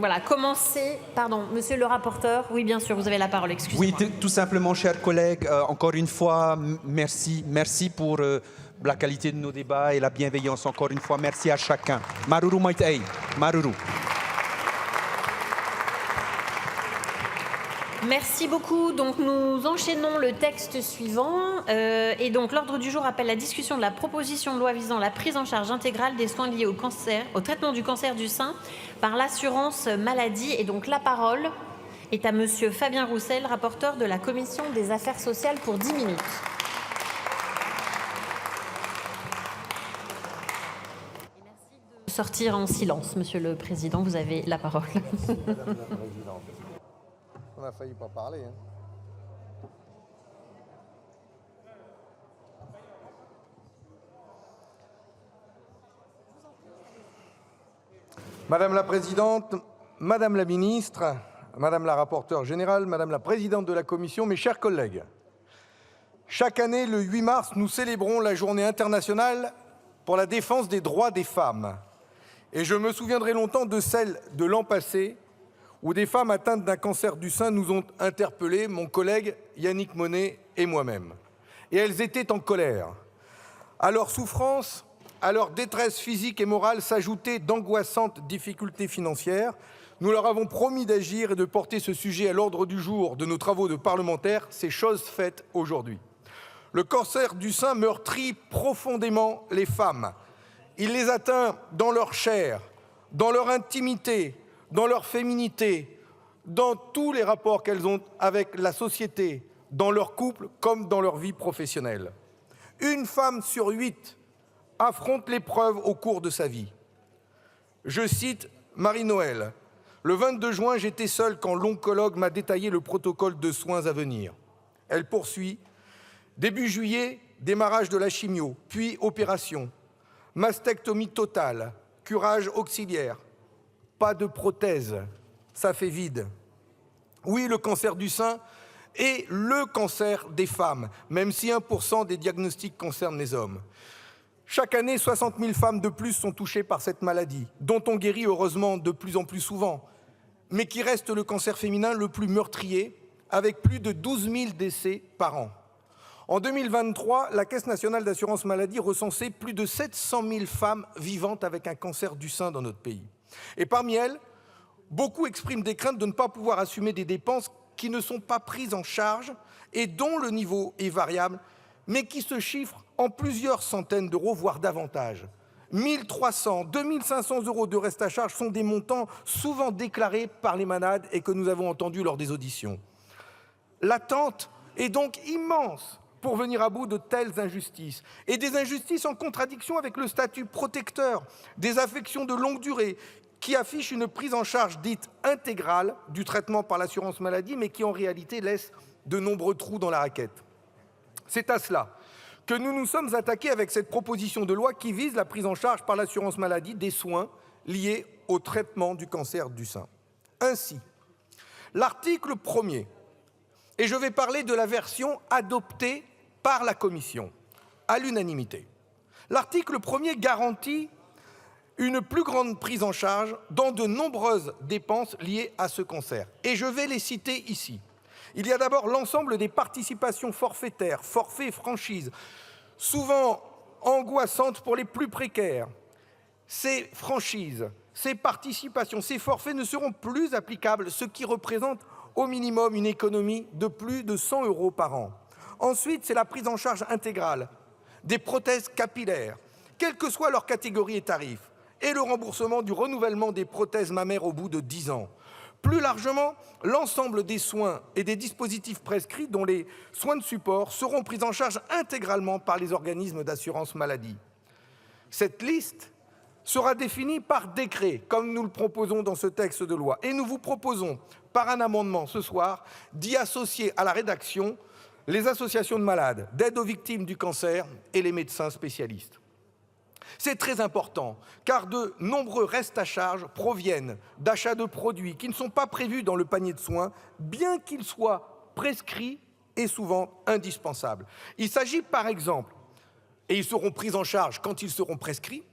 voilà, commencer. Pardon, monsieur le rapporteur. Oui, bien sûr, vous avez la parole, excusez-moi. Oui, tout simplement, chers collègues, encore une fois, merci. Merci pour la qualité de nos débats et la bienveillance. Encore une fois, merci à chacun. Maruru Maitei, Maruru. Merci beaucoup. Donc nous enchaînons le texte suivant. Et donc l'ordre du jour appelle la discussion de la proposition de loi visant la prise en charge intégrale des soins liés au cancer, au traitement du cancer du sein par l'assurance maladie. Et donc la parole est à monsieur Fabien Roussel, rapporteur de la Commission des affaires sociales pour 10 minutes. Merci de sortir en silence, monsieur le Président. Vous avez la parole. Madame la Présidente. On a failli pas parler. Hein. Madame la Présidente, Madame la Ministre, Madame la Rapporteure Générale, Madame la Présidente de la Commission, mes chers collègues, chaque année, le 8 mars, nous célébrons la Journée internationale pour la défense des droits des femmes. Et je me souviendrai longtemps de celle de l'an passé, où des femmes atteintes d'un cancer du sein nous ont interpellés, mon collègue Yannick Monnet et moi-même. Et elles étaient en colère. À leur souffrance, à leur détresse physique et morale s'ajoutaient d'angoissantes difficultés financières. Nous leur avons promis d'agir et de porter ce sujet à l'ordre du jour de nos travaux de parlementaires. C'est chose faite aujourd'hui. Le cancer du sein meurtrit profondément les femmes. Il les atteint dans leur chair, dans leur intimité, dans leur féminité, dans tous les rapports qu'elles ont avec la société, dans leur couple comme dans leur vie professionnelle. Une femme sur 8 affronte l'épreuve au cours de sa vie. Je cite Marie-Noël. Le 22 juin, j'étais seule quand l'oncologue m'a détaillé le protocole de soins à venir. Elle poursuit. Début juillet, démarrage de la chimio, puis opération, mastectomie totale, curage auxiliaire. Pas de prothèse, ça fait vide. Oui, le cancer du sein est le cancer des femmes, même si 1% des diagnostics concernent les hommes. Chaque année, 60 000 femmes de plus sont touchées par cette maladie, dont on guérit heureusement de plus en plus souvent, mais qui reste le cancer féminin le plus meurtrier, avec plus de 12 000 décès par an. En 2023, la Caisse nationale d'assurance maladie recensait plus de 700 000 femmes vivantes avec un cancer du sein dans notre pays. Et parmi elles, beaucoup expriment des craintes de ne pas pouvoir assumer des dépenses qui ne sont pas prises en charge et dont le niveau est variable, mais qui se chiffrent en plusieurs centaines d'euros, voire davantage. 1 300, 2 500 euros de reste à charge sont des montants souvent déclarés par les malades et que nous avons entendus lors des auditions. L'attente est donc immense pour venir à bout de telles injustices, et des injustices en contradiction avec le statut protecteur des affections de longue durée, qui affiche une prise en charge dite intégrale du traitement par l'assurance maladie, mais qui en réalité laisse de nombreux trous dans la raquette. C'est à cela que nous nous sommes attaqués avec cette proposition de loi qui vise la prise en charge par l'assurance maladie des soins liés au traitement du cancer du sein. Ainsi, l'article 1er, et je vais parler de la version adoptée par la Commission, à l'unanimité. L'article 1er garantit une plus grande prise en charge dans de nombreuses dépenses liées à ce cancer. Et je vais les citer ici. Il y a d'abord l'ensemble des participations forfaitaires, forfaits et franchises, souvent angoissantes pour les plus précaires. Ces franchises, ces participations, ces forfaits ne seront plus applicables, ce qui représente au minimum une économie de plus de 100 euros par an. Ensuite, c'est la prise en charge intégrale des prothèses capillaires, quelle que soit leur catégorie et tarif, et le remboursement du renouvellement des prothèses mammaires au bout de 10 ans. Plus largement, l'ensemble des soins et des dispositifs prescrits, dont les soins de support, seront pris en charge intégralement par les organismes d'assurance maladie. Cette liste sera définie par décret, comme nous le proposons dans ce texte de loi. Et nous vous proposons, par un amendement ce soir, d'y associer à la rédaction les associations de malades, d'aide aux victimes du cancer et les médecins spécialistes. C'est très important, car de nombreux restes à charge proviennent d'achats de produits qui ne sont pas prévus dans le panier de soins, bien qu'ils soient prescrits et souvent indispensables. Il s'agit par exemple, et ils seront pris en charge quand ils seront prescrits,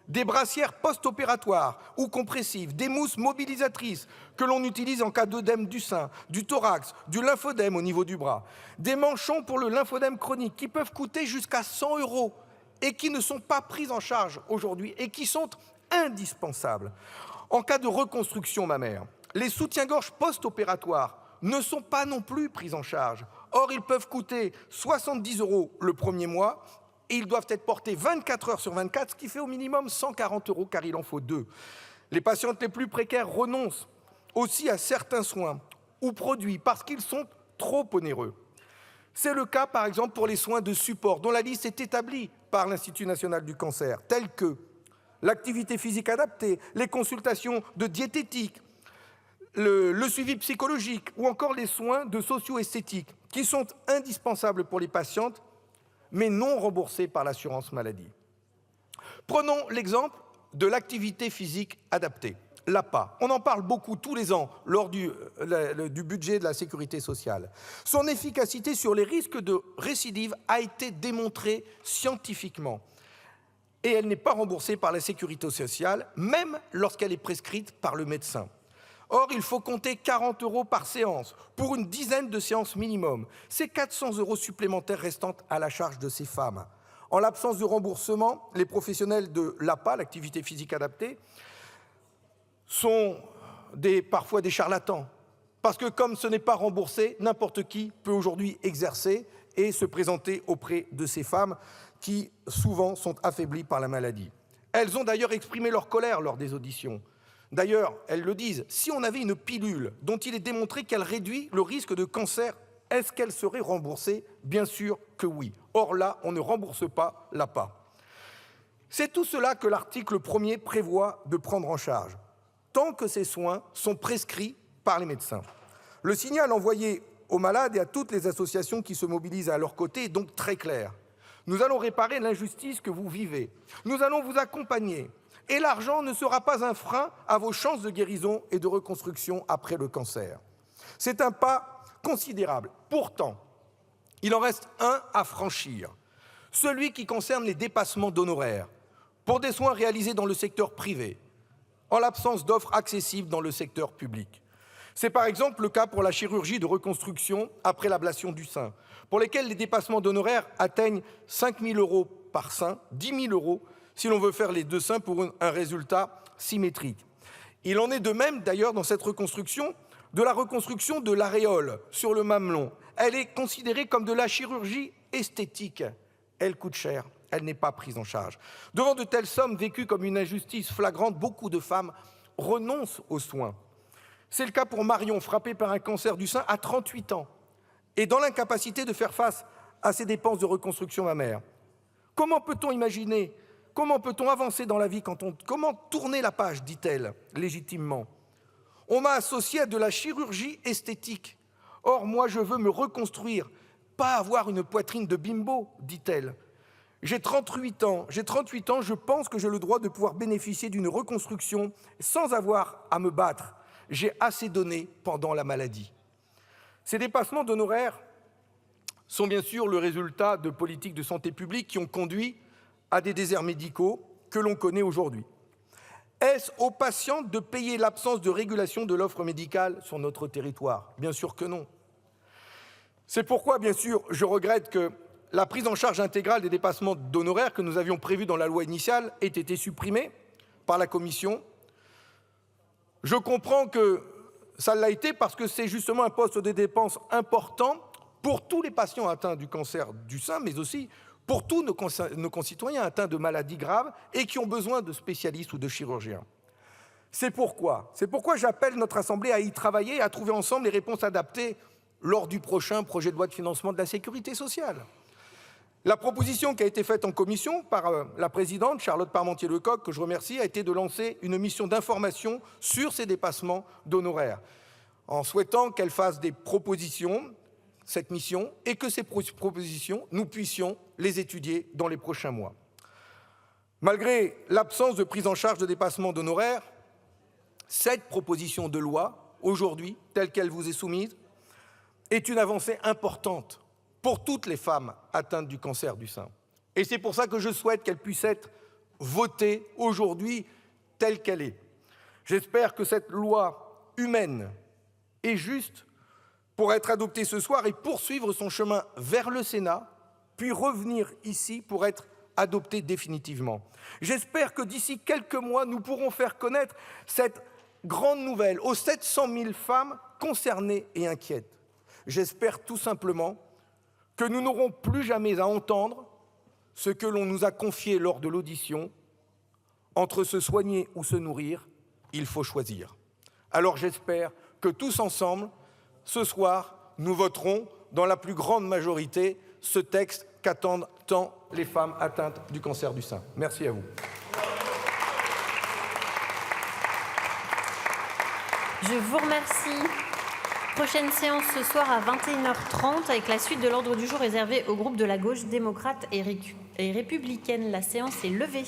des brassières post-opératoires ou compressives, des mousses mobilisatrices que l'on utilise en cas d'œdème du sein, du thorax, du lymphodème au niveau du bras, des manchons pour le lymphodème chronique qui peuvent coûter jusqu'à 100 € et qui ne sont pas pris en charge aujourd'hui et qui sont indispensables. En cas de reconstruction mammaire, les soutiens-gorge post-opératoires ne sont pas non plus pris en charge. Or, ils peuvent coûter 70 € le premier mois et ils doivent être portés 24 heures sur 24, ce qui fait au minimum 140 € car il en faut 2. Les patientes les plus précaires renoncent aussi à certains soins ou produits parce qu'ils sont trop onéreux. C'est le cas, par exemple, pour les soins de support, dont la liste est établie par l'Institut national du cancer, tels que l'activité physique adaptée, les consultations de diététique, le suivi psychologique ou encore les soins de socio-esthétique, qui sont indispensables pour les patientes, mais non remboursés par l'assurance maladie. Prenons l'exemple de l'activité physique adaptée, l'APA. On en parle beaucoup tous les ans lors du budget de la sécurité sociale. Son efficacité sur les risques de récidive a été démontrée scientifiquement. Et elle n'est pas remboursée par la sécurité sociale, même lorsqu'elle est prescrite par le médecin. Or, il faut compter 40 € par séance pour une dizaine de séances minimum. C'est 400 € supplémentaires restant à la charge de ces femmes. En l'absence de remboursement, les professionnels de l'APA, l'activité physique adaptée, sont parfois des charlatans. Parce que comme ce n'est pas remboursé, n'importe qui peut aujourd'hui exercer et se présenter auprès de ces femmes qui souvent sont affaiblies par la maladie. Elles ont d'ailleurs exprimé leur colère lors des auditions. D'ailleurs, elles le disent, si on avait une pilule dont il est démontré qu'elle réduit le risque de cancer, est-ce qu'elle serait remboursée? Bien sûr que oui. Or là, on ne rembourse pas l'APA. C'est tout cela que l'article 1er prévoit de prendre en charge, tant que ces soins sont prescrits par les médecins. Le signal envoyé aux malades et à toutes les associations qui se mobilisent à leur côté est donc très clair. Nous allons réparer l'injustice que vous vivez. Nous allons vous accompagner. Et l'argent ne sera pas un frein à vos chances de guérison et de reconstruction après le cancer. C'est un pas considérable. Pourtant, il en reste un à franchir, celui qui concerne les dépassements d'honoraires pour des soins réalisés dans le secteur privé, en l'absence d'offres accessibles dans le secteur public. C'est par exemple le cas pour la chirurgie de reconstruction après l'ablation du sein, pour lesquels les dépassements d'honoraires atteignent 5 000 € par sein, 10 000 € si l'on veut faire les deux seins pour un résultat symétrique. Il en est de même d'ailleurs dans cette reconstruction, de la reconstruction de l'aréole sur le mamelon. Elle est considérée comme de la chirurgie esthétique. Elle coûte cher, elle n'est pas prise en charge. Devant de telles sommes vécues comme une injustice flagrante, beaucoup de femmes renoncent aux soins. C'est le cas pour Marion, frappée par un cancer du sein à 38 ans et dans l'incapacité de faire face à ses dépenses de reconstruction mammaire. Comment peut-on imaginer, comment peut-on avancer dans la vie comment tourner la page, dit-elle légitimement. On m'a associé à de la chirurgie esthétique. Or, moi, je veux me reconstruire, pas avoir une poitrine de bimbo, dit-elle. J'ai 38 ans, je pense que j'ai le droit de pouvoir bénéficier d'une reconstruction sans avoir à me battre. J'ai assez donné pendant la maladie. Ces dépassements d'honoraires sont bien sûr le résultat de politiques de santé publique qui ont conduit à des déserts médicaux que l'on connaît aujourd'hui. Est-ce aux patients de payer l'absence de régulation de l'offre médicale sur notre territoire? Bien sûr que non. C'est pourquoi, bien sûr, je regrette que la prise en charge intégrale des dépassements d'honoraires que nous avions prévus dans la loi initiale ait été supprimée par la Commission. Je comprends que ça l'a été parce que c'est justement un poste de dépenses important pour tous les patients atteints du cancer du sein, mais aussi pour tous nos concitoyens atteints de maladies graves et qui ont besoin de spécialistes ou de chirurgiens. C'est pourquoi j'appelle notre Assemblée à y travailler et à trouver ensemble les réponses adaptées lors du prochain projet de loi de financement de la sécurité sociale. La proposition qui a été faite en commission par la présidente Charlotte Parmentier-Lecocq, que je remercie, a été de lancer une mission d'information sur ces dépassements d'honoraires, en souhaitant qu'elle fasse des propositions, cette mission, et que ces propositions, nous puissions les étudier dans les prochains mois. Malgré l'absence de prise en charge de dépassements d'honoraires, cette proposition de loi, aujourd'hui, telle qu'elle vous est soumise, est une avancée importante pour toutes les femmes atteintes du cancer du sein. Et c'est pour ça que je souhaite qu'elle puisse être votée aujourd'hui telle qu'elle est. J'espère que cette loi humaine et juste pourra être adoptée ce soir et poursuivre son chemin vers le Sénat, puis revenir ici pour être adoptée définitivement. J'espère que d'ici quelques mois, nous pourrons faire connaître cette grande nouvelle aux 700 000 femmes concernées et inquiètes. J'espère tout simplement que nous n'aurons plus jamais à entendre ce que l'on nous a confié lors de l'audition. Entre se soigner ou se nourrir, il faut choisir. Alors j'espère que tous ensemble, ce soir, nous voterons dans la plus grande majorité ce texte qu'attendent tant les femmes atteintes du cancer du sein. Merci à vous. Je vous remercie. Prochaine séance ce soir à 21h30 avec la suite de l'ordre du jour réservé au groupe de la gauche démocrate et républicaine. La séance est levée.